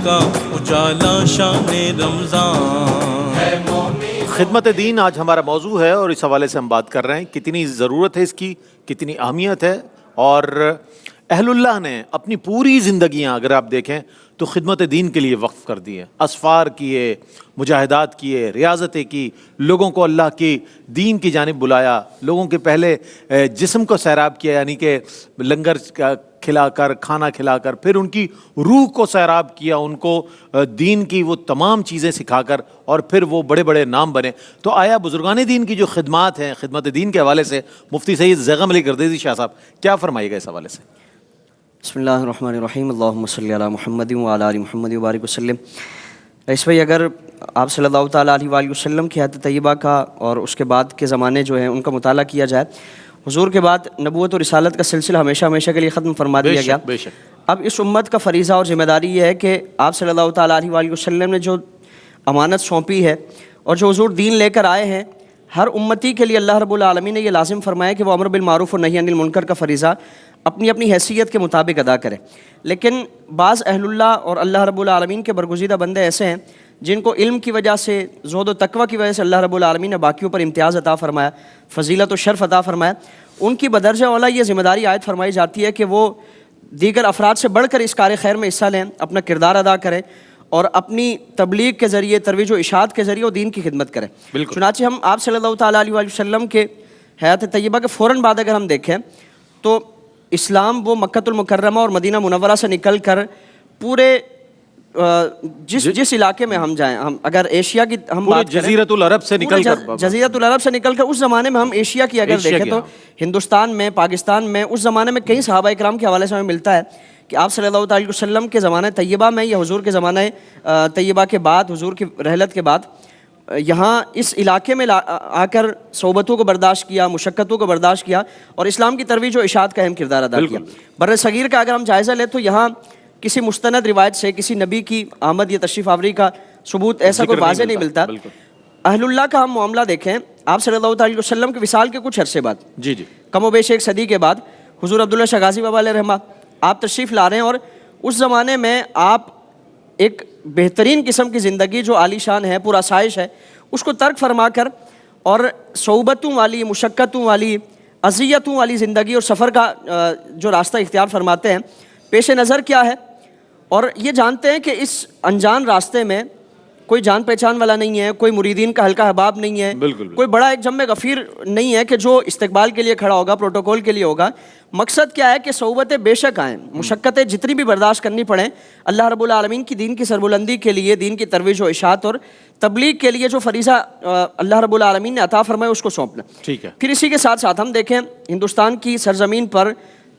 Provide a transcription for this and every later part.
کا اجالا شان رمضان ہے مومن۔ خدمت دین آج ہمارا موضوع ہے اور اس حوالے سے ہم بات کر رہے ہیں کتنی ضرورت ہے اس کی، کتنی اہمیت ہے، اور اہل اللہ نے اپنی پوری زندگیاں اگر آپ دیکھیں تو خدمت دین کے لیے وقف کر دی ہے، اسفار کیے، مجاہدات کیے، ریاضتیں کی، لوگوں کو اللہ کی دین کی جانب بلایا، لوگوں کے پہلے جسم کو سیراب کیا، یعنی کہ لنگر کھلا کر، کھانا کھلا کر، پھر ان کی روح کو سیراب کیا، ان کو دین کی وہ تمام چیزیں سکھا کر، اور پھر وہ بڑے بڑے نام بنے۔ تو آیا بزرگان دین کی جو خدمات ہیں خدمت دین کے حوالے سے مفتی سید زیغم علی گردیزی شاہ صاحب کیا فرمائیے گا اس حوالے سے؟ بسم اللہ الرحمن الرحیم، اللہم صلی علی محمد وعلی آل محمد وبارک وسلم۔ اس بھائی اگر آپ صلی اللہ تعالیٰ علیہ وآلہ وسلم کی حیات طیبہ کا اور اس کے بعد کے زمانے جو ہیں ان کا مطالعہ کیا جائے، حضور کے بعد نبوت و رسالت کا سلسلہ ہمیشہ ہمیشہ کے لیے ختم فرما دیا گیا۔ بے شک۔ اب اس امت کا فریضہ اور ذمہ داری یہ ہے کہ آپ صلی اللہ تعالیٰ علیہ وآلہ وسلم نے جو امانت سونپی ہے اور جو حضور دین لے کر آئے ہیں، ہر امتی کے لیے اللہ رب العالمین نے یہ لازم فرمایا کہ وہ امر بالمعروف و نہی عن المنکر کا فریضہ اپنی اپنی حیثیت کے مطابق ادا کرے۔ لیکن بعض اہل اللہ اور اللہ رب العالمین کے برگزیدہ بندے ایسے ہیں جن کو علم کی وجہ سے، زہد و تقوی کی وجہ سے اللہ رب العالمین نے باقیوں پر امتیاز عطا فرمایا، فضیلت و شرف عطا فرمایا۔ ان کی بدرجہ اولا یہ ذمہ داری عائد فرمائی جاتی ہے کہ وہ دیگر افراد سے بڑھ کر اس کار خیر میں حصہ لیں، اپنا کردار ادا کریں اور اپنی تبلیغ کے ذریعے، ترویج و اشاعت کے ذریعے وہ دین کی خدمت کریں۔ چنانچہ ہم آپ صلی اللہ تعالیٰ علیہ وآلہ وسلم کے حیات طیبہ کے فوراً بعد اگر ہم دیکھیں تو اسلام وہ مکۃ المکرمہ اور مدینہ منورہ سے نکل کر پورے جس علاقے میں ہم جائیں، ہم اگر ایشیا کی ہم بات کریں، جزیرۃ العرب سے نکل کر، جزیرۃ العرب سے نکل کر اس زمانے میں ہم ایشیا کی اگر دیکھیں تو ہندوستان میں، پاکستان میں اس زمانے میں کئی صحابہ اکرام کے حوالے سے ہمیں ملتا ہے کہ آپ صلی اللہ تعالی وسلم کے زمانہ طیبہ میں یا حضور کے زمانہ طیبہ کے بعد، حضور کی رحلت کے بعد یہاں اس علاقے میں آ کر صحبتوں کو برداشت کیا، مشقتوں کو برداشت کیا اور اسلام کی ترویج و اشاعت کا اہم کردار ادا کیا۔ بر صغیر کا اگر ہم جائزہ لیں تو یہاں کسی مستند روایت سے کسی نبی کی آمد یا تشریف آوری کا ثبوت ایسا کوئی واضح نہیں ملتا۔ اہل اللہ کا ہم معاملہ دیکھیں، آپ صلی اللہ تعالی وسلم کے وصال کے کچھ عرصے بعد، کم و بیش ایک صدی کے بعد، حضور عبداللہ شاہ غازی بابا علیہ رحمہ آپ تشریف لا رہے ہیں، اور اس زمانے میں آپ ایک بہترین قسم کی زندگی جو عالی شان ہے، پر آسائش ہے، اس کو ترک فرما کر اور صحبتوں والی، مشقتوں والی، اذیتوں والی زندگی اور سفر کا جو راستہ اختیار فرماتے ہیں، پیش نظر کیا ہے؟ اور یہ جانتے ہیں کہ اس انجان راستے میں کوئی جان پہچان والا نہیں ہے، کوئی مریدین کا حلقہ احباب نہیں ہے، کوئی بڑا ایک جم غفیر نہیں ہے کہ جو استقبال کے لیے کھڑا ہوگا، پروٹوکول کے لیے ہوگا۔ مقصد کیا ہے کہ صحبتیں بے شک آئیں، مشقتیں جتنی بھی برداشت کرنی پڑیں، اللہ رب العالمین کی دین کی سربلندی کے لیے، دین کی ترویج و اشاعت اور تبلیغ کے لیے جو فریضہ اللہ رب العالمین نے عطا فرمایا اس کو سونپنا۔ پھر اسی کے ساتھ ساتھ ہم دیکھیں ہندوستان کی سرزمین پر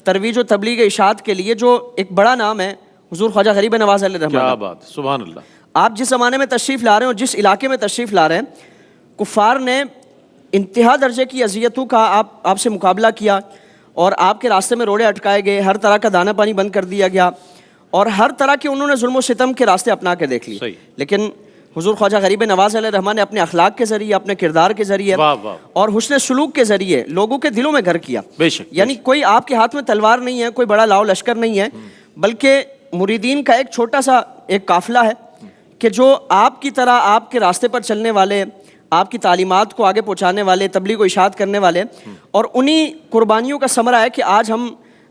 ترویج و تبلیغ اشاعت کے لیے جو ایک بڑا نام ہے حضور خواجہ غریب نواز علیہ رحمہ۔ کیا بات، سبحان اللہ۔ آپ جس زمانے میں تشریف لا رہے ہیں اور جس علاقے میں تشریف لا رہے ہیں، کفار نے انتہا درجے کی اذیتوں کا آپ سے مقابلہ کیا اور آپ کے راستے میں روڑے اٹکائے گئے، ہر طرح کا دانہ پانی بند کر دیا گیا اور ہر طرح کے انہوں نے ظلم و ستم کے راستے اپنا کے دیکھ لیے۔ لیکن حضور خواجہ غریب نواز علیہ رحمٰن نے اپنے اخلاق کے ذریعے، اپنے کردار کے ذریعے اور حسن سلوک کے ذریعے لوگوں کے دلوں میں گھر کیا۔ یعنی کوئی آپ کے ہاتھ میں تلوار نہیں ہے، کوئی بڑا لاؤ لشکر نہیں ہے، بلکہ مریدین کا ایک چھوٹا سا ایک قافلہ ہے کہ جو آپ کی طرح آپ کے راستے پر چلنے والے، آپ کی تعلیمات کو آگے پہنچانے والے، تبلیغ و اشاعت کرنے والے، اور انہی قربانیوں کا ثمرہ ہے کہ آج ہم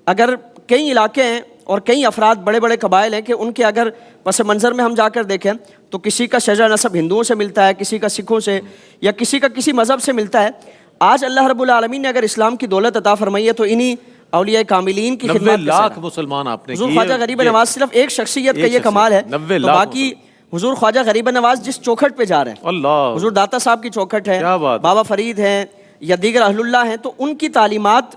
اگر کئی علاقے ہیں اور کئی افراد، بڑے بڑے قبائل ہیں کہ ان کے اگر پس منظر میں ہم جا کر دیکھیں تو کسی کا شجرہ نسب ہندوؤں سے ملتا ہے، کسی کا سکھوں سے، یا کسی کا کسی مذہب سے ملتا ہے۔ آج اللہ رب العالمین نے اگر اسلام کی دولت عطا فرمائی ہے تو انہی اولیاء کاملین کی خدمت 90 لاکھ مسلمان آپ نے حضور خواجہ غریب نواز صرف ایک شخصیت کا یہ کمال ہے، تو باقی حضور خواجہ غریب نواز جس چوکھٹ پہ جا رہے ہیں، حضور داتا صاحب کی چوکھٹ ہے، بابا فرید ہیں یا دیگر اہل اللہ ہیں، تو ان کی تعلیمات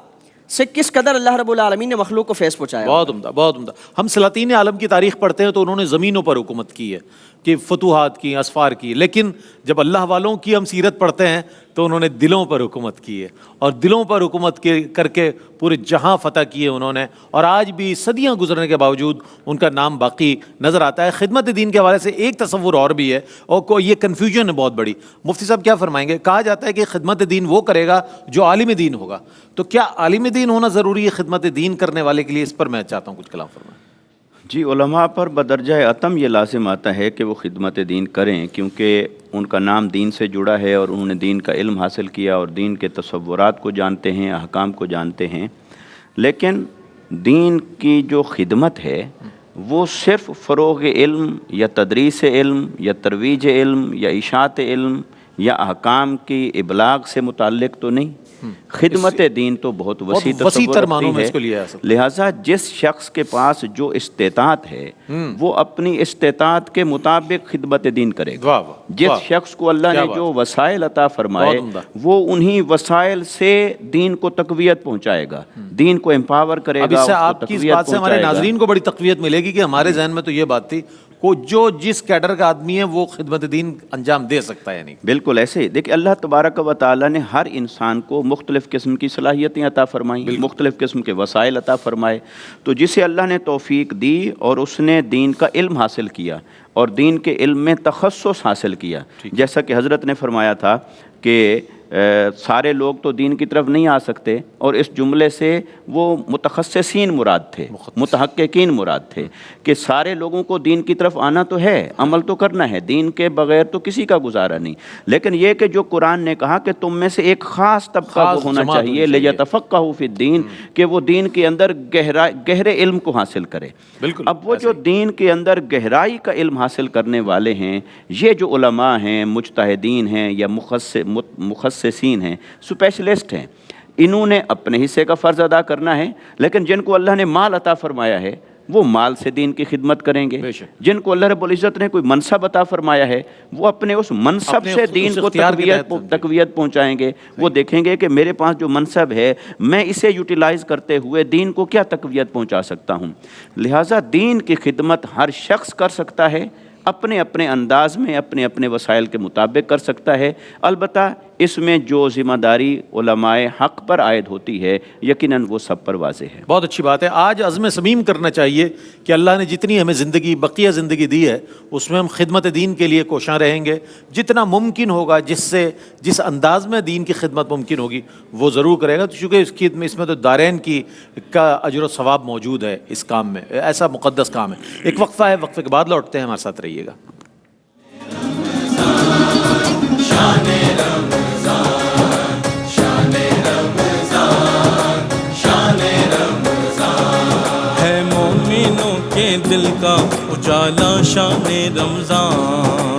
سے کس قدر اللہ رب العالمین نے مخلوق کو فیض پہنچایا۔ بہت عمدہ، بہت عمدہ۔ ہم سلاطین عالم کی تاریخ پڑھتے ہیں تو انہوں نے زمینوں پر حکومت کی ہے، کہ فتوحات کی، اسفار کی، لیکن جب اللہ والوں کی ہم سیرت پڑھتے ہیں تو انہوں نے دلوں پر حکومت کی ہے، اور دلوں پر حکومت کر کے پورے جہاں فتح کیے انہوں نے، اور آج بھی صدیاں گزرنے کے باوجود ان کا نام باقی نظر آتا ہے۔ خدمت دین کے حوالے سے ایک تصور اور بھی ہے، اور یہ کنفیوژن ہے بہت بڑی۔ مفتی صاحب کیا فرمائیں گے؟ کہا جاتا ہے کہ خدمت دین وہ کرے گا جو عالم دین ہوگا، تو کیا عالم دین ہونا ضروری ہے خدمت دین کرنے والے کے لیے؟ اس پر میں چاہتا ہوں کچھ کلام فرمائیں۔ جی، علماء پر بدرجہ اتم یہ لازم آتا ہے کہ وہ خدمت دین کریں، کیونکہ ان کا نام دین سے جڑا ہے اور انہوں نے دین کا علم حاصل کیا اور دین کے تصورات کو جانتے ہیں، احکام کو جانتے ہیں. لیکن دین کی جو خدمت ہے وہ صرف فروغ علم یا تدریس علم یا ترویج علم یا اشاعت علم یا احکام کی ابلاغ سے متعلق تو نہیں. خدمت دین تو بہت وسیع تر معنوں میں اس کو لیا جا سکتا ہے. لہٰذا جس شخص کے پاس جو استطاعت ہے وہ اپنی استطاعت کے مطابق خدمت دین کرے گا. جس شخص کو اللہ نے جو وسائل عطا فرمائے وہ انہی وسائل سے دین کو تقویت پہنچائے گا، دین کو امپاور کرے گا. اب اس سے آپ کی اس بات سے ہمارے ناظرین کو بڑی تقویت ملے گی کہ ہمارے ذہن میں تو یہ بات تھی کو جو جس کیڈر کا آدمی ہے وہ خدمت دین انجام دے سکتا ہے. نہیں بالکل ایسے ہی. دیکھیں اللہ تبارک و تعالیٰ نے ہر انسان کو مختلف قسم کی صلاحیتیں عطا فرمائیں، مختلف قسم کے وسائل عطا فرمائے. تو جسے اللہ نے توفیق دی اور اس نے دین کا علم حاصل کیا اور دین کے علم میں تخصص حاصل کیا، جیسا کہ حضرت نے فرمایا تھا کہ سارے لوگ تو دین کی طرف نہیں آ سکتے، اور اس جملے سے وہ متخصصین مراد تھے، متحققین مراد تھے کہ سارے لوگوں کو دین کی طرف آنا تو ہے، عمل تو کرنا ہے، دین کے بغیر تو کسی کا گزارا نہیں. لیکن یہ کہ جو قرآن نے کہا کہ تم میں سے ایک خاص طبقہ وہ ہونا چاہیے لِیَتَفَقَّهُوا فِی الدِّین، کہ وہ دین کے اندر گہرے علم کو حاصل کرے. اب وہ جو دین کے اندر گہرائی کا علم حاصل کرنے والے ہیں، یہ جو علماء ہیں، مجتہدین ہیں یا مخصصین ہیں، اسپیشلسٹ ہیں، انہوں نے اپنے حصے کا فرض ادا کرنا ہے. لیکن جن کو اللہ نے مال عطا فرمایا ہے وہ مال سے دین کی خدمت کریں گے. جن کو اللہ رب العزت نے کوئی منصب عطا فرمایا ہے وہ اپنے اس منصب سے دین کو تقویت پہنچائیں گے. وہ دیکھیں گے کہ میرے پاس جو منصب ہے میں اسے یوٹیلائز کرتے ہوئے دین کو کیا تقویت پہنچا سکتا ہوں. لہٰذا دین کی خدمت ہر شخص کر سکتا ہے، اپنے اپنے انداز میں، اپنے اپنے وسائل کے مطابق کر سکتا ہے. البتہ اس میں جو ذمہ داری علماء حق پر عائد ہوتی ہے یقیناً وہ سب پر واضح ہے. بہت اچھی بات ہے. آج عزم صمیم کرنا چاہیے کہ اللہ نے جتنی ہمیں زندگی، بقیہ زندگی دی ہے اس میں ہم خدمت دین کے لیے کوشاں رہیں گے. جتنا ممکن ہوگا، جس انداز میں دین کی خدمت ممکن ہوگی وہ ضرور کرے گا. چونکہ اس میں تو دارین کا اجر و ثواب موجود ہے اس کام میں، ایسا مقدس کام ہے. ایک وقفہ ہے، وقفے کے بعد لوٹتے ہیں، ہمارے ساتھ رہیے گا. ہے مومنوں کے دل کا اجالا شان رمضان.